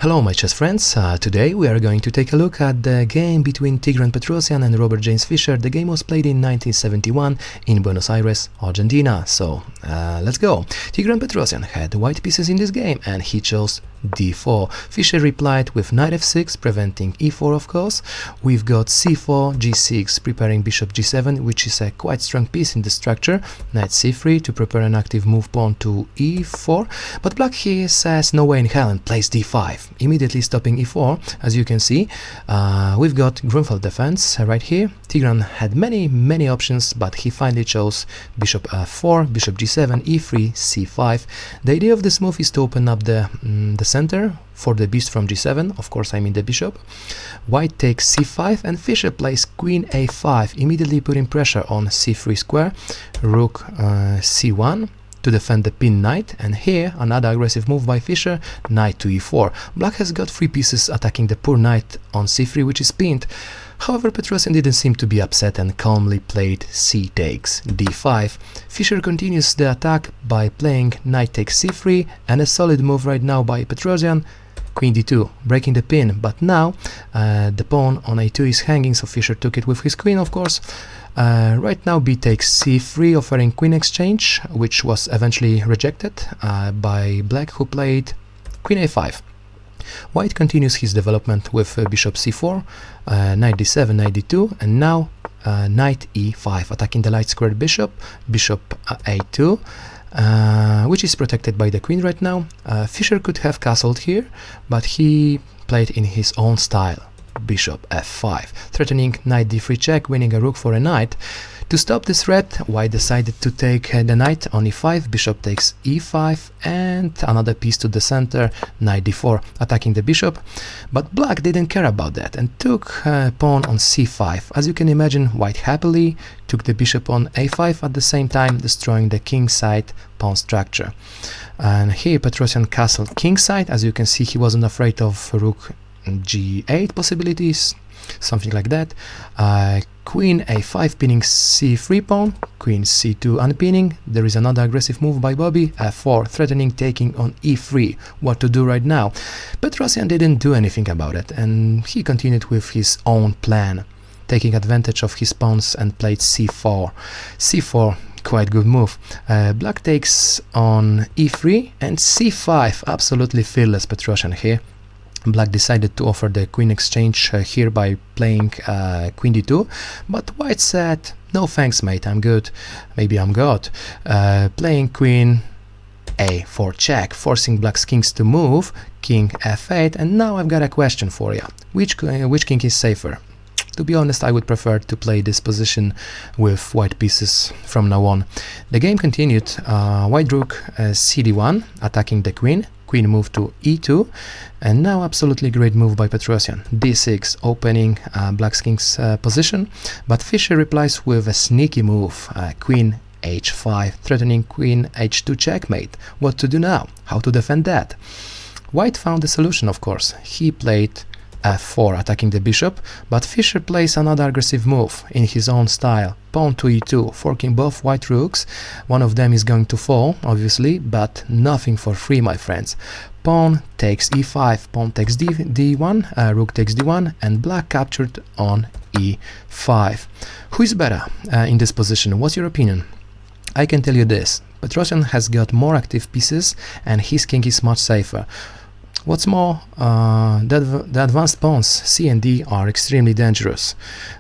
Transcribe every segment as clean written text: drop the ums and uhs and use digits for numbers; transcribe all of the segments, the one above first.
Hello my chess friends, today we are going to take a look at the game between Tigran Petrosian and Robert James Fischer. The game was played in 1971 in Buenos Aires, Argentina. So let's go. Tigran Petrosian had white pieces in this game and he chose d4. Fischer replied with knight f6, preventing e4 of course. We've got c4, g6, preparing bishop g7, which is a quite strong piece in the structure. Knight c3 to prepare an active move pawn to e4. But black here says no way in hell and plays d5. Immediately stopping e4. As you can see, we've got Grunfeld defense right here. Tigran had many options, but he finally chose bishop f4, bishop g7, e3, c5. The idea of this move is to open up the center for the beast from g7. Of course, I mean the bishop. White takes c5 and Fischer plays queen a5, immediately putting pressure on c3 square, rook c1 to defend the pinned knight, and here another aggressive move by Fischer, knight to e4. Black has got 3 pieces attacking the poor knight on c3, which is pinned. However, Petrosian didn't seem to be upset and calmly played c takes d5. Fischer continues the attack by playing knight takes c3, and a solid move right now by Petrosian, queen d2, breaking the pin, but now the pawn on a2 is hanging, so Fischer took it with his queen, of course. Right now b takes c3, offering queen exchange, which was eventually rejected by black, who played queen a5. White continues his development with bishop c4, knight d7, knight d2, and now knight e5, attacking the light squared bishop, bishop a2, which is protected by the queen right now. Fischer could have castled here, but he played in his own style, bishop f5, threatening knight d3 check, winning a rook for a knight. To stop this threat, White decided to take the knight on e5, bishop takes e5, and another piece to the center, knight d4, attacking the bishop. But black didn't care about that and took pawn on c5. As you can imagine, White happily took the bishop on a5, at the same time destroying the kingside pawn structure. And here Petrosian castled kingside. As you can see, he wasn't afraid of rook g8 possibilities, something like that. Queen a5 pinning c3 pawn, queen c2 unpinning. There is another aggressive move by Bobby, f4, threatening taking on e3. What to do right now? Petrosian didn't do anything about it, and he continued with his own plan, taking advantage of his pawns and played c4. c4, quite good move. Black takes on e3 and c5, absolutely fearless Petrosian here. Black decided to offer the queen exchange here by playing queen d2, but White said, no thanks mate, I'm good, maybe I'm God. Playing queen a4 check, forcing black's kings to move, king f8, and now I've got a question for you. Which king is safer? To be honest, I would prefer to play this position with white pieces from now on. The game continued. White rook cd1, attacking the queen. Queen moved to e2, and now absolutely great move by Petrosian. d6, opening black's king's position, but Fischer replies with a sneaky move, queen h5, threatening queen h2 checkmate. What to do now? How to defend that? White found the solution, of course. He played f4, attacking the bishop, but Fischer plays another aggressive move in his own style, pawn to e2, forking both white rooks. One of them is going to fall, obviously, but nothing for free, my friends. Pawn takes e5, pawn takes d1, rook takes d1, and black captured on e5. Who is better in this position? What's your opinion? I can tell you this: Petrosian has got more active pieces and his king is much safer. What's more, the advanced pawns c and d are extremely dangerous.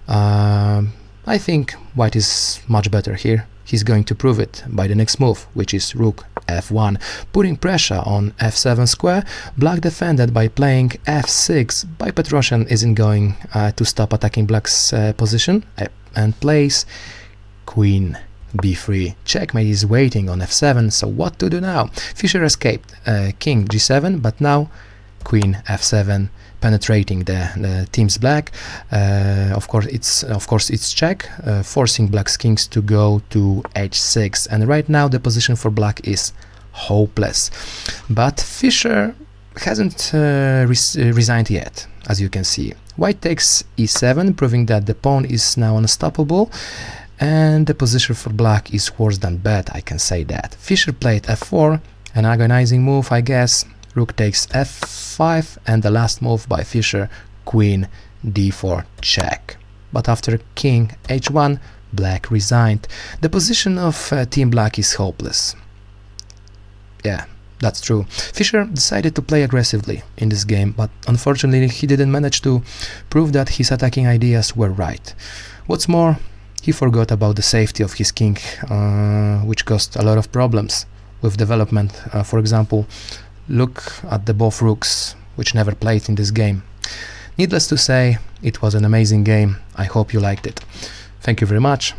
I think White is much better here. He's going to prove it by the next move, which is rook f1, putting pressure on f7 square. Black defended by playing f6, but Petrosian isn't going to stop attacking black's position and plays queen b3. Checkmate is waiting on f7, so what to do now? Fischer escaped king g7, but now queen f7, penetrating the team's black. Of course it's check, forcing black's kings to go to h6, and right now the position for black is hopeless. But Fischer hasn't resigned yet, as you can see. White takes e7, proving that the pawn is now unstoppable. And the position for black is worse than bad, I can say that. Fischer played f4, an agonizing move, I guess. rook takes f5, and the last move by Fischer, queen d4 check. But after king h1, black resigned. The position of team black is hopeless. Yeah, that's true. Fischer decided to play aggressively in this game, but unfortunately he didn't manage to prove that his attacking ideas were right. What's more, he forgot about the safety of his king, which caused a lot of problems with development. For example, look at the both rooks, which never played in this game. Needless to say, it was an amazing game. I hope you liked it. Thank you very much.